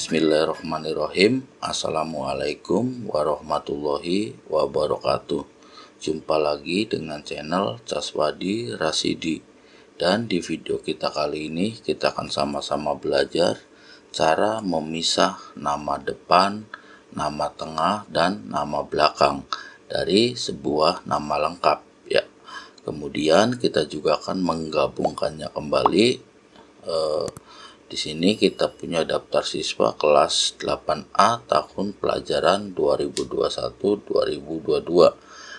Bismillahirrahmanirrahim. Assalamualaikum warahmatullahi wabarakatuh. Jumpa lagi dengan channel Caswadi Rasidi. Dan di video kita kali ini kita akan sama-sama belajar cara memisah nama depan, nama tengah, dan nama belakang dari sebuah nama lengkap ya. Kemudian kita juga akan menggabungkannya kembali. Di sini kita punya daftar siswa kelas 8A tahun pelajaran 2021-2022.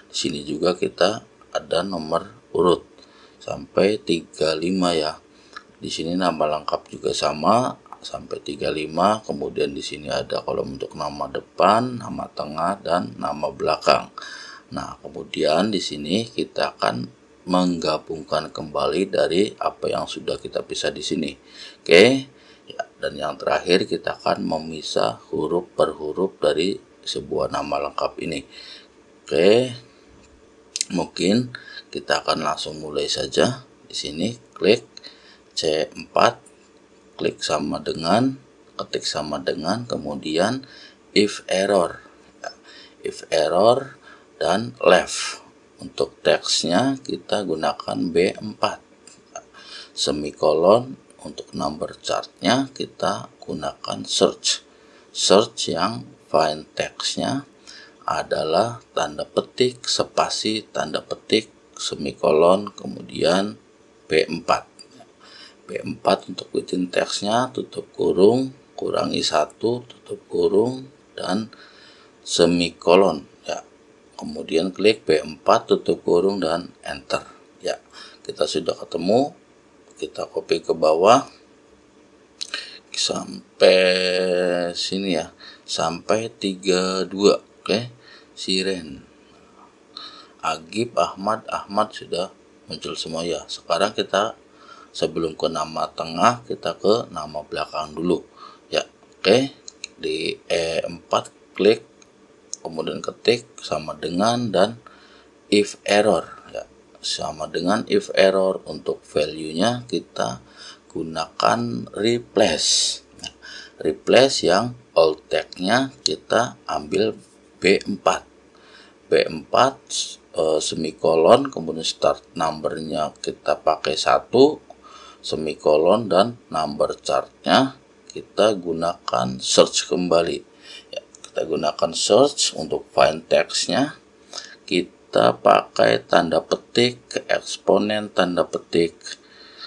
Di sini juga kita ada nomor urut sampai 35 ya. Di sini nama lengkap juga sama sampai 35. Kemudian di sini ada kolom untuk nama depan, nama tengah, dan nama belakang. Nah, kemudian di sini kita akan menggabungkan kembali dari apa yang sudah kita pisah di sini. Oke. Ya, dan yang terakhir kita akan memisah huruf per huruf dari sebuah nama lengkap ini. Oke. Mungkin kita akan langsung mulai saja. Di sini klik C4, klik sama dengan, ketik sama dengan, kemudian if error. Ya, if error dan left. Untuk teksnya kita gunakan B4. Semikolon. Untuk number chartnya kita gunakan search. Search yang find text-nya adalah tanda petik, spasi, tanda petik, semikolon, kemudian B4. B4 untuk within text-nya, tutup kurung, kurangi 1, tutup kurung, dan semikolon. Ya. Kemudian klik B4, tutup kurung, dan enter. Ya, kita sudah ketemu. Kita copy ke bawah sampai sini ya, sampai 32. Oke. Siren, Agib, Ahmad sudah muncul semua ya. Sekarang kita sebelum ke nama tengah kita ke nama belakang dulu ya. Oke. Di E4 klik, kemudian ketik sama dengan dan if error ya. Sama dengan if error. Untuk value-nya kita gunakan replace. Nah, replace yang all tag-nya kita ambil B4. B4 semikolon, kemudian start number-nya kita pakai 1, semikolon, dan number chart-nya kita gunakan search kembali. Ya, kita gunakan search. Untuk find text-nya kita pakai tanda petik, eksponen tanda petik,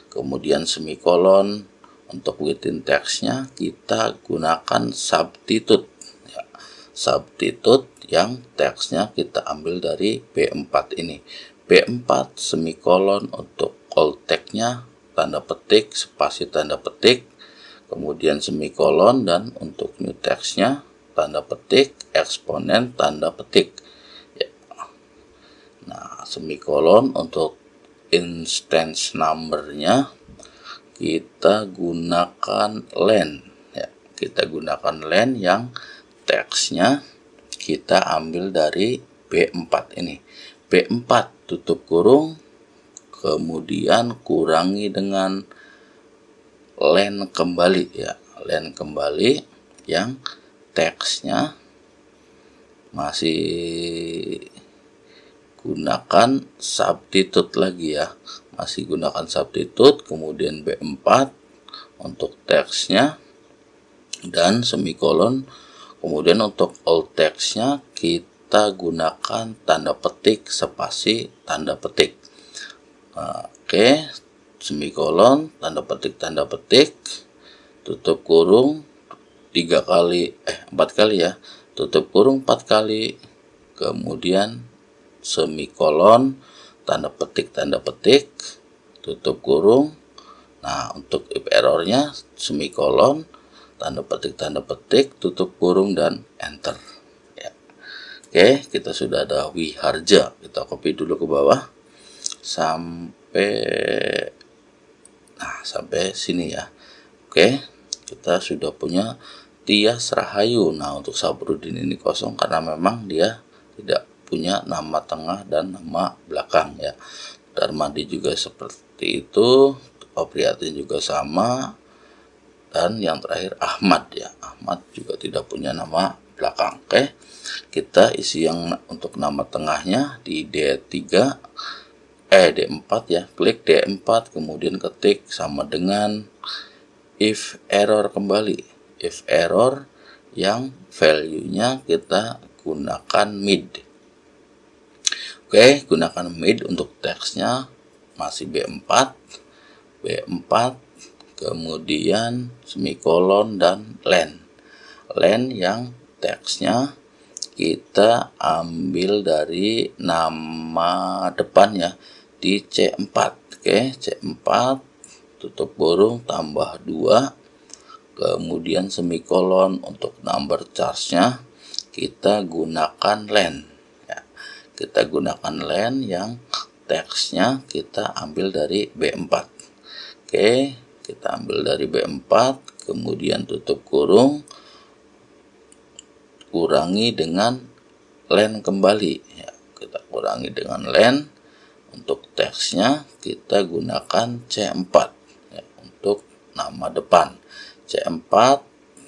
kemudian semikolon. Untuk within text-nya kita gunakan substitute ya. Substitute yang teksnya kita ambil dari B4 ini. B4 semikolon. Untuk all tag-nya tanda petik, spasi tanda petik, kemudian semikolon, dan untuk new text-nya tanda petik, eksponen tanda petik. Nah, semikolon. Untuk instance number-nya kita gunakan len ya. Kita gunakan len yang teksnya kita ambil dari B4 ini. B4 tutup kurung, kemudian kurangi dengan len kembali ya. Len kembali yang teksnya masih gunakan substitute lagi ya. Masih gunakan substitute, kemudian B4 untuk teksnya dan semikolon. Kemudian untuk all text-nya kita gunakan tanda petik, spasi, tanda petik. Oke, semikolon, tanda petik, tutup kurung 4 kali ya. Tutup kurung 4 kali. Kemudian semikolon, tanda petik, tutup kurung. Nah, untuk if error-nya semikolon, tanda petik, tutup kurung, dan enter ya. Oke, kita sudah ada Wiharja. Kita copy dulu ke bawah sampai sini ya. Oke, kita sudah punya Tias Rahayu. Nah, untuk Sabrudin ini kosong karena memang dia tidak punya nama tengah dan nama belakang ya. Darmadi juga seperti itu. Opriatin juga sama. dan yang terakhir Ahmad ya. Ahmad juga tidak punya nama belakang. Oke. Kita isi yang untuk nama tengahnya di D4 ya. Klik D4 kemudian ketik sama dengan if error kembali. If error yang value-nya kita gunakan mid. Oke, gunakan mid untuk teksnya masih B4, kemudian semikolon dan len. Len yang teksnya kita ambil dari nama depan ya di C4. Oke, C4 tutup kurung tambah 2, kemudian semikolon. Untuk number charge-nya kita gunakan len ya. Kita gunakan len yang teksnya kita ambil dari B4. Oke, kita ambil dari B4, kemudian tutup kurung, kurangi dengan len kembali ya. Kita kurangi dengan len. Untuk teksnya kita gunakan C4 ya, untuk nama depan. C4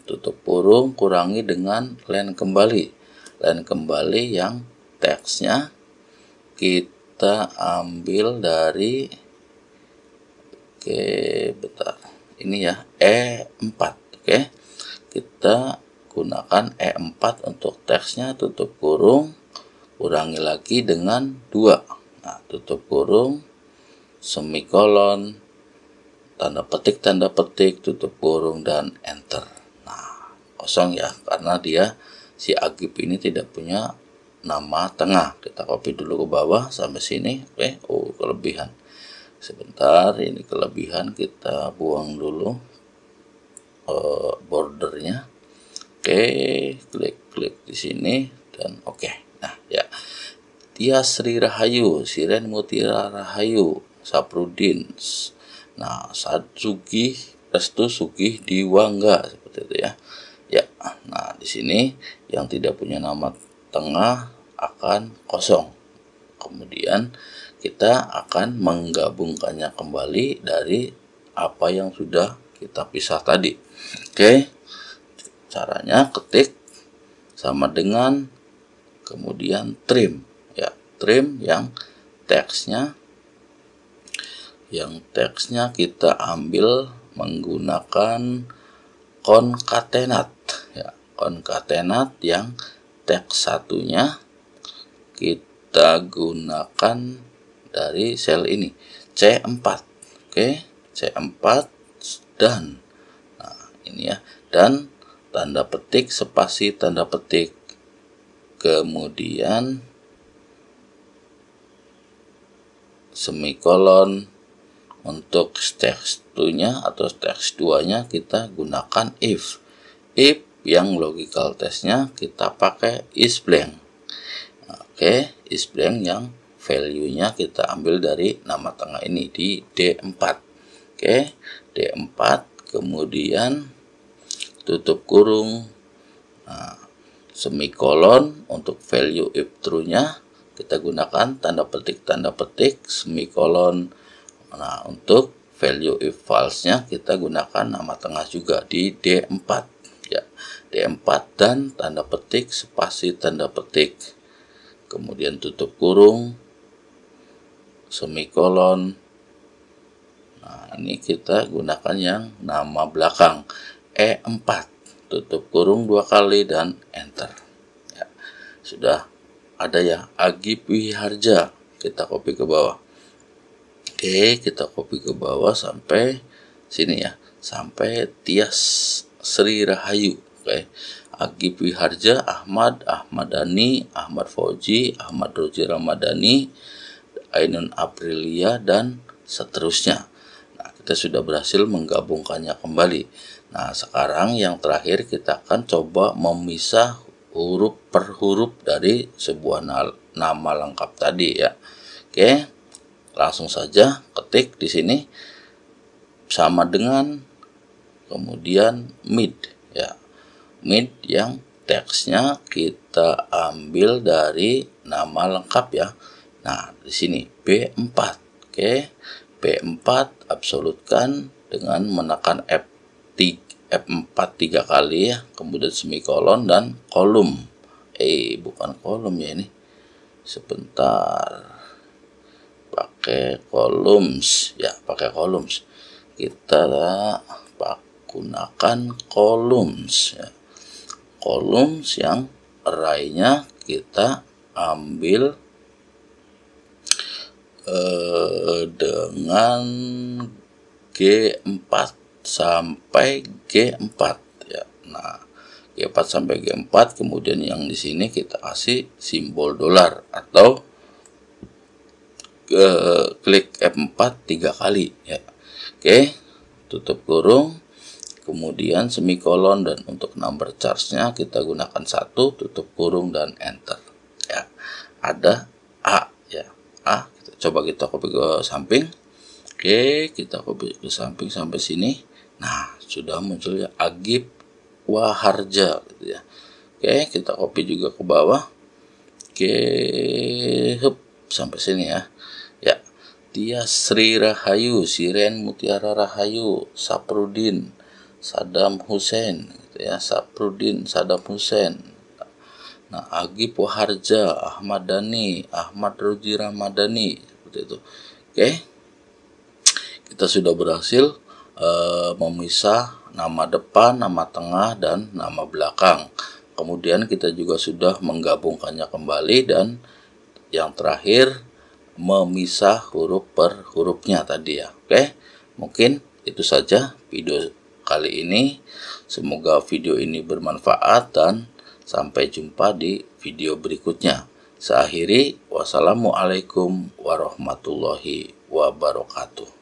tutup kurung, kurangi dengan len kembali. Len kembali yang teksnya kita ambil dari ini ya E4. Oke, kita gunakan E4 untuk teksnya, tutup kurung, kurangi lagi dengan 2. Nah, tutup kurung, semikolon, tanda petik, tutup kurung, dan enter. Nah, kosong ya, karena dia si Agib ini tidak punya nama tengah. Kita copy dulu ke bawah sampai sini. Oke, kelebihan. Sebentar, ini kelebihan, kita buang dulu bordernya. Oke, klik di sini dan oke. Nah, ya. Tias Sri Rahayu, Siren Mutiara Rahayu, Saprudin. Nah, Sugih Restu Sugih Diwangga, seperti itu ya. Ya. Nah, di sini yang tidak punya nama tengah akan kosong. Kemudian kita akan menggabungkannya kembali dari apa yang sudah kita pisah tadi. Oke, caranya ketik sama dengan kemudian trim ya, trim yang teksnya kita ambil menggunakan konkatenat ya, konkatenat yang teks satunya kita gunakan dari sel ini C4. Oke, C4 dan nah ini ya, dan tanda petik spasi tanda petik, kemudian semikolon. Untuk teks 1-nya atau teks 2-nya kita gunakan if yang logical testnya kita pakai is blank. Oke, is blank yang value-nya kita ambil dari nama tengah ini di D4. Oke, D4 kemudian tutup kurung, nah, semikolon. Untuk value if true-nya kita gunakan tanda petik semikolon. Nah, untuk value if false-nya kita gunakan nama tengah juga di D4 ya, D4 dan tanda petik spasi tanda petik, kemudian tutup kurung, semikolon. Nah, ini kita gunakan yang nama belakang E4, tutup kurung 2 kali dan enter ya. Sudah ada ya, Agib Wiharja. Kita copy ke bawah. Oke, kita copy ke bawah sampai sini ya, sampai Tias Sri Rahayu. Oke, Agib Wiharja, Ahmad Dhani, Ahmad Fauji, Ahmad Roji Ramadhani, Ainun Aprilia, dan seterusnya. Nah, kita sudah berhasil menggabungkannya kembali. Nah, sekarang yang terakhir kita akan coba memisah huruf per huruf dari sebuah nama lengkap tadi ya. Oke. Langsung saja ketik di sini sama dengan kemudian mid ya, mid yang teksnya kita ambil dari nama lengkap ya. Nah, di sini B4. Oke, B4 absolutkan dengan menekan F4 3 kali ya, kemudian semikolon dan kolom. Bukan kolom ya ini. Sebentar. Pakai columns ya, pakai columns. Kita gunakan columns ya. Columns yang array-nya kita ambil dengan G4 sampai G4 ya. Nah, G4 sampai G4, kemudian yang di sini kita kasih simbol dolar atau klik F4 3 kali ya. Oke, tutup kurung, kemudian semikolon, dan untuk number charge-nya kita gunakan 1, tutup kurung dan enter ya. Ada A ya. A, kita copy ke samping. Oke, kita copy ke samping sampai sini. Nah, sudah muncul ya Agip Waharja gitu ya. Oke, kita copy juga ke bawah. Oke, sampai sini ya. Ya, dia Sri Rahayu, Siren Mutiara Rahayu, Saprudin, Saddam Hussein gitu ya, Saprudin, Saddam Hussein. Nah, Agip Waharja, Ahmad Dhani, Ahmad Ruji Ramadhani, seperti itu. Oke, kita sudah berhasil memisah nama depan, nama tengah, dan nama belakang. Kemudian kita juga sudah menggabungkannya kembali, dan yang terakhir memisah huruf per hurufnya tadi ya. Oke, mungkin itu saja video kali ini. Semoga video ini bermanfaat dan sampai jumpa di video berikutnya. Saya akhiri, wassalamualaikum warahmatullahi wabarakatuh.